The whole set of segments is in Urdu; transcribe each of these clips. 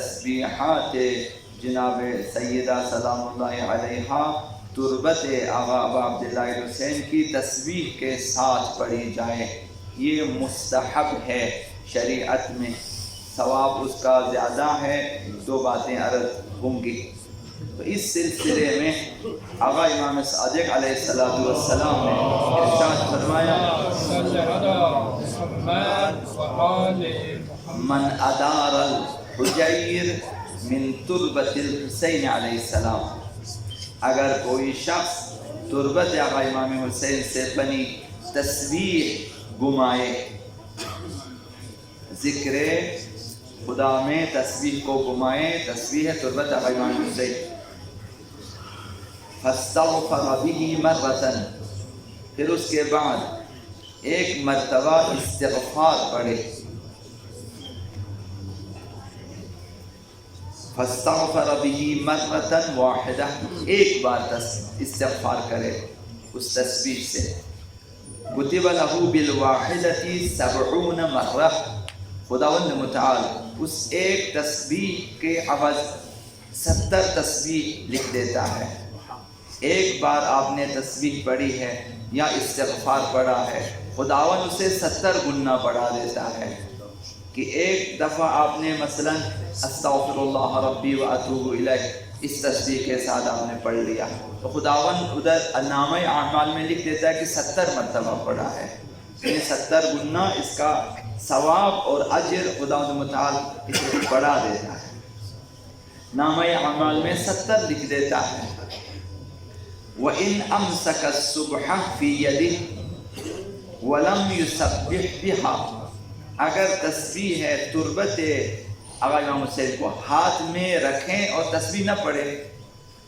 تسبیحات جناب سیدہ سلام اللہ علیہا تربت آغا ابا عبداللہ حسین کی تسبیح کے ساتھ پڑھی جائے، یہ مستحب ہے شریعت میں، ثواب اس کا زیادہ ہے۔ دو باتیں عرض ہوں گی۔ تو اس سلسلے میں آقا امام صادق علیہ السلام نے ارشاد فرمایا، من ادار الحجیر من تربت الحسین علیہ السلام، اگر کوئی شخص تربت آقا امام حسین سے بنی تسبیح گمائے، ذکر خدا میں تسبیح کو گمائے، تسبیح تربت آقا امام حسین، فاستغفر به مرۃ، پھر اس کے بعد ایک مرتبہ استغفار پڑھے، فاستغفر به مرۃ واحدہ، ایک بار استغفار کرے اس تسبیح سے، کتب له بالواحدۃ 70 مرہ، خداوند متعال اس ایک تسبیح کے عوض 70 تسبیح لکھ دیتا ہے۔ ایک بار آپ نے تسبیح پڑھی ہے یا استغفار پڑھا ہے، خداوند اسے 70 گنا بڑھا دیتا ہے۔ کہ ایک دفعہ آپ نے مثلا استغفر اللہ ربی واتوب الیہ اس تسبیح کے ساتھ آپ نے پڑھ لیا، تو خداوند ادھر نامہ اعمال میں لکھ دیتا ہے کہ 70 مرتبہ پڑھا ہے، یعنی 70 گنا اس کا ثواب اور اجر خداوند متعال اسے بڑھا دیتا ہے، نامہ اعمال میں 70 لکھ دیتا ہے۔ وَإِنْ أَمْسَكَ الصُّبْحَ فِي يَدِهِ وَلَمْ يُسَبِّحْ بِهَا، اگر تسبیح ہے تربت آقا امام حسین کو ہاتھ میں رکھیں اور تسبیح نہ پڑھیں،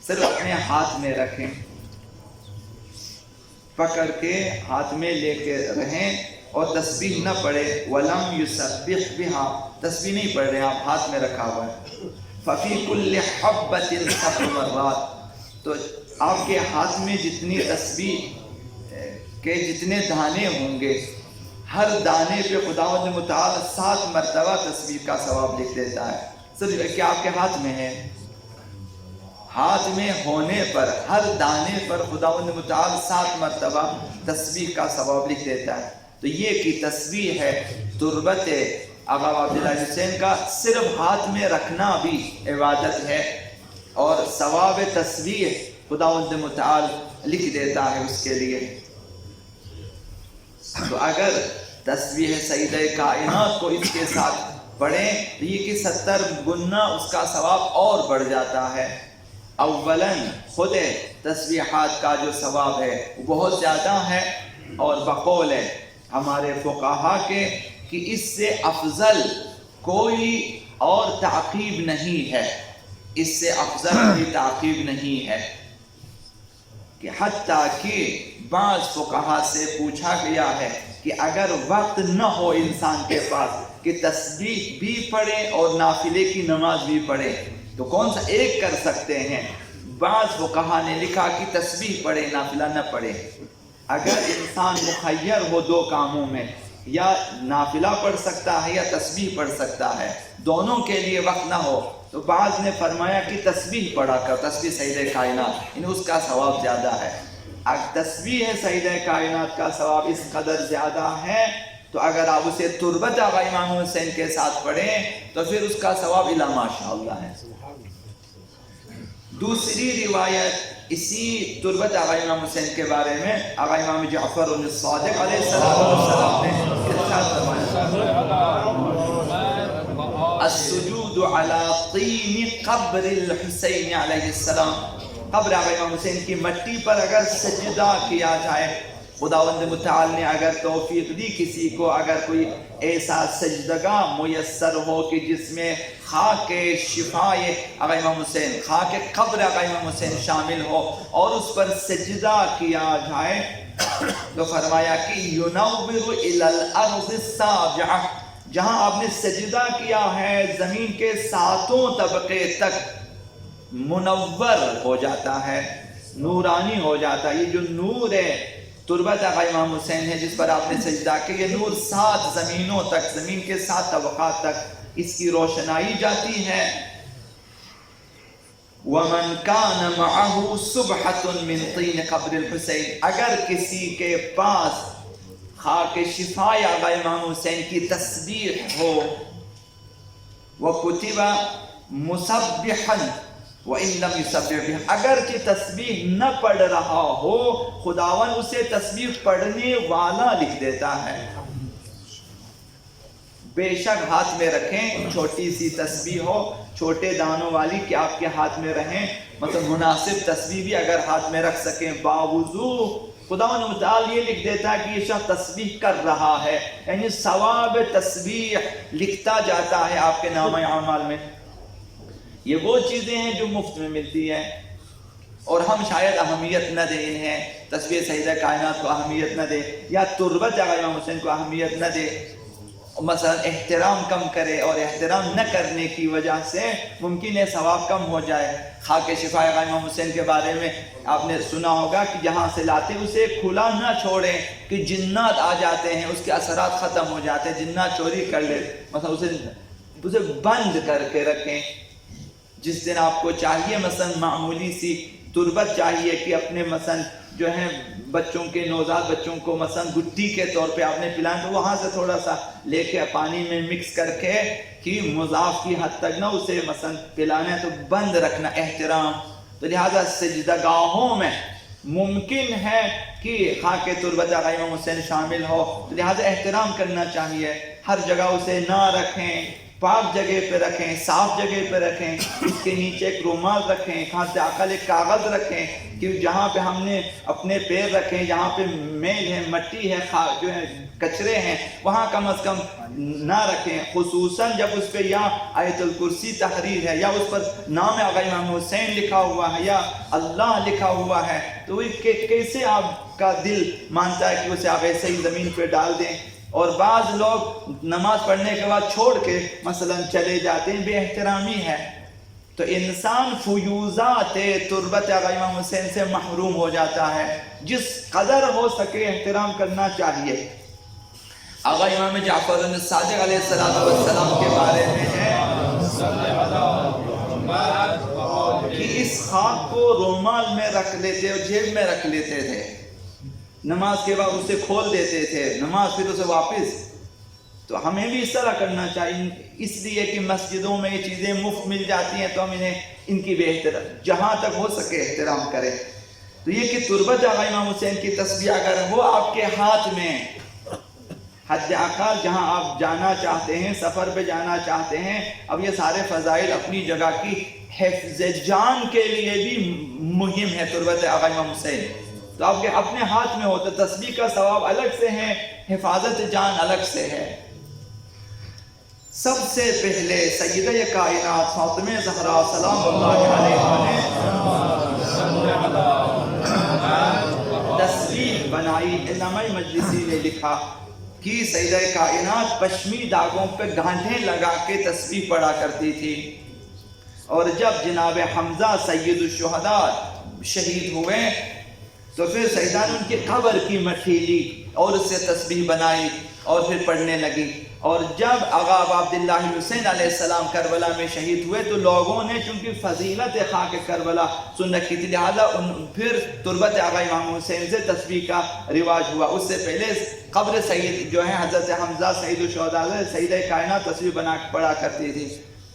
صرف اپنے ہاتھ میں رکھیں، پکڑ کے ہاتھ میں لے کے رہیں اور تسبیح نہ پڑھیں، وَلَمْ يُسَبِّحْ بِهَا، تسبیح نہیں پڑھ رہے ہیں، آپ ہاتھ میں رکھا ہوا ہے، فَفِي كُلِّ حَبَّةٍ 7 مرات، تو آپ کے ہاتھ میں جتنی تسبیح کے جتنے دانے ہوں گے، ہر دانے پہ خداوند متعال 7 مرتبہ تسبیح کا ثواب لکھ دیتا ہے۔ صرف کہ آپ کے ہاتھ میں ہے، ہاتھ میں ہونے پر ہر دانے پر خداوند متعال 7 مرتبہ تسبیح کا ثواب لکھ دیتا ہے۔ تو یہ کی تسبیح ہے تربت آقا عبداللہ حسین کا، صرف ہاتھ میں رکھنا بھی عبادت ہے، اور ثواب تسبیح خداوند متعال لکھ دیتا ہے اس کے لیے۔ تو اگر تسبیح سیدہ کائنات کو اس کے ساتھ پڑھیں تو یہ کہ 70 گنا اس کا ثواب اور بڑھ جاتا ہے۔ اولاً خود تسبیحات کا جو ثواب ہے وہ بہت زیادہ ہے، اور بقول ہے ہمارے فقہا کے کہ اس سے افضل کوئی اور تعقیب نہیں ہے، اس سے افضل کوئی تعقیب نہیں ہے، کہ حتیٰ کہ بعض فقہا سے پوچھا گیا ہے کہ اگر وقت نہ ہو انسان کے پاس کہ تسبیح بھی پڑھے اور نافلے کی نماز بھی پڑھے تو کون سا ایک کر سکتے ہیں؟ بعض فقہا نے لکھا کہ تسبیح پڑھے نافلہ نہ پڑھے۔ اگر انسان مخیر ہو دو کاموں میں، یا نافلہ پڑھ سکتا ہے یا تسبیح پڑھ سکتا ہے، دونوں کے لیے وقت نہ ہو، تو بعض نے فرمایا کہ تسبیح پڑھا کر، تسبیح سیدہ کائنات اس کا ثواب زیادہ ہے۔ تسبیح سیدہ کائنات کا ثواب اس قدر زیادہ ہے، تو اگر آپ اسے تربت آقا امام حسین کے ساتھ پڑھیں تو پھر اس کا ثواب الا ماشاءاللہ ہے۔ دوسری روایت اسی تربت آقا امام حسین کے بارے میں آقا امام جعفر الصادق علیہ السلام نے ارشاد فرمایا، السجود علی طین قبر الحسین علیہ السلام، قبر آقا امام حسین کی مٹی پر اگر سجدہ کیا جائے، خداوند متعال نے اگر توفیق دی کسی کو، اگر کوئی ایسا سجدگاہ میسر ہو کہ جس میں خاک شفائے آقا امام حسین، خاک قبر آقا امام حسین شامل ہو، اور اس پر سجدہ کیا جائے، تو فرمایا کہ ينور الى الارض السابعہ، جہاں آپ نے سجدہ کیا ہے زمین کے 7 طبقے تک منور ہو جاتا ہے، نورانی ہو جاتا ہے۔ یہ جو نور ہے تربت آقا امام حسین ہے جس پر آپ نے سجدہ کیا، یہ نور 7 زمینوں تک، زمین کے 7 طبقات تک اس کی روشنائی جاتی ہے۔ وَمَنْ كَانَ مَعَهُ صُبْحَةٌ مِّن طِينِ قبر الحسین، اگر کسی کے پاس خاک شفائے آقا امام حسین کی تسبیح ہو، وَكُتِبَ مُسَبِّحًا وَإِن لَمْ يُسَبِّحْ بِهَا، اگرچہ تسبیح نہ پڑھ رہا ہو خداوند اسے تسبیح پڑھنے والا لکھ دیتا ہے۔ بے شک ہاتھ میں رکھیں، چھوٹی سی تسبیح ہو، چھوٹے دانوں والی کہ آپ کے ہاتھ میں رہیں، مطلب مناسب تسبیح بھی اگر ہاتھ میں رکھ سکیں باوضو، خداوند متعال یہ لکھ دیتا ہے کہ یہ شخص تسبیح کر رہا ہے، یعنی ثواب تسبیح لکھتا جاتا ہے آپ کے نامہ اعمال میں۔ یہ وہ چیزیں ہیں جو مفت میں ملتی ہیں اور ہم شاید اہمیت نہ دیں انہیں، تسبیح سیدہ کائنات کو اہمیت نہ دے یا تربت آقا امام حسین کو اہمیت نہ دے، مثلا احترام کم کرے اور احترام نہ کرنے کی وجہ سے ممکن ہے ثواب کم ہو جائے۔ خاک شفا آقا امام حسین کے بارے میں آپ نے سنا ہوگا کہ جہاں سے لاتے اسے کھلا نہ چھوڑیں کہ جنات آ جاتے ہیں، اس کے اثرات ختم ہو جاتے ہیں، جنات چوری کر لے، مثلا اسے بند کر کے رکھیں۔ جس دن آپ کو چاہیے مثلا معمولی سی تربت چاہیے کہ اپنے مثلا جو ہیں بچوں کے نوزاد بچوں کو مثلا گٹی کے طور پہ آپ نے پلائیں تو وہاں سے تھوڑا سا لے کے پانی میں مکس کر کے کہ مضاف کی حد تک نہ اسے مثلا پلانا ہے تو بند رکھنا احترام۔ تو لہٰذا سجدہ گاہوں میں ممکن ہے کہ خاک تربت آقا امام حسین شامل ہو، تو لہٰذا احترام کرنا چاہیے، ہر جگہ اسے نہ رکھیں، پاک جگہ پہ رکھیں، صاف جگہ پہ رکھیں، اس کے نیچے ایک رومال رکھیں، خاص اقل ایک کاغذ رکھیں کہ جہاں پہ ہم نے اپنے پیر رکھیں، جہاں پہ میل ہے، مٹی ہے، جو ہے کچرے ہیں، وہاں کم از کم نہ رکھیں، خصوصاً جب اس پہ یا آیت الکرسی تحریر ہے یا اس پر نام آقا امام حسین لکھا ہوا ہے یا اللہ لکھا ہوا ہے، تو کیسے آپ کا دل مانتا ہے کہ اسے آپ ایسے ہی زمین پہ ڈال دیں؟ اور بعض لوگ نماز پڑھنے کے بعد چھوڑ کے مثلا چلے جاتے ہیں، بے احترامی ہے۔ تو انسان فیوزات تربت آقا امام حسین سے محروم ہو جاتا ہے۔ جس قدر ہو سکے احترام کرنا چاہیے۔ آقا امام جعفر الصادق علیہ السلام کے بارے میں ہے کہ اس خاک کو رومال میں رکھ لیتے اور جیب میں رکھ لیتے تھے، نماز کے بعد اسے کھول دیتے تھے، نماز پھر اسے واپس۔ تو ہمیں بھی اس طرح کرنا چاہیے، اس لیے کہ مسجدوں میں یہ چیزیں مفت مل جاتی ہیں تو ہم انہیں ان کی بے احترام جہاں تک ہو سکے احترام کریں۔ تو یہ کہ تربت آقا امام حسین کی تسبیح اگر وہ آپ کے ہاتھ میں، حد اقل جہاں آپ جانا چاہتے ہیں، سفر پہ جانا چاہتے ہیں، اب یہ سارے فضائل اپنی جگہ کی حفظ جان کے لیے بھی مہم ہے تربت آقا امام حسین، تو آپ کے اپنے ہاتھ میں ہوتا، تسبیح کا ثواب الگ سے ہے، حفاظت جان الگ سے ہے۔ سب سے پہلے سیدہ کائنات فاطمہ زہرا سلام اللہ علیہا نے تسبیح بنائی۔ علامہ مجلسی نے لکھا کہ سیدہ کائنات پشمی داغوں پہ گانٹھیں لگا کے تسبیح پڑھا کرتی تھی، اور جب جناب حمزہ سید الشہداء شہید ہوئے تو پھر سیدہ نے ان کی قبر کی مٹی لی اور اس سے تسبیح بنائی اور پھر پڑھنے لگی۔ اور جب آقا عبداللہ حسین علیہ السلام کربلا میں شہید ہوئے تو لوگوں نے چونکہ فضیلت خاک کربلا سن رکھی تھی، لہٰذا پھر تربت آقا امام حسین سے تسبیح کا رواج ہوا۔ اس سے پہلے قبر سید جو ہے حضرت حمزہ سید الشہداء سیدہ کائنات تسبیح بنا پڑھا کرتی تھی۔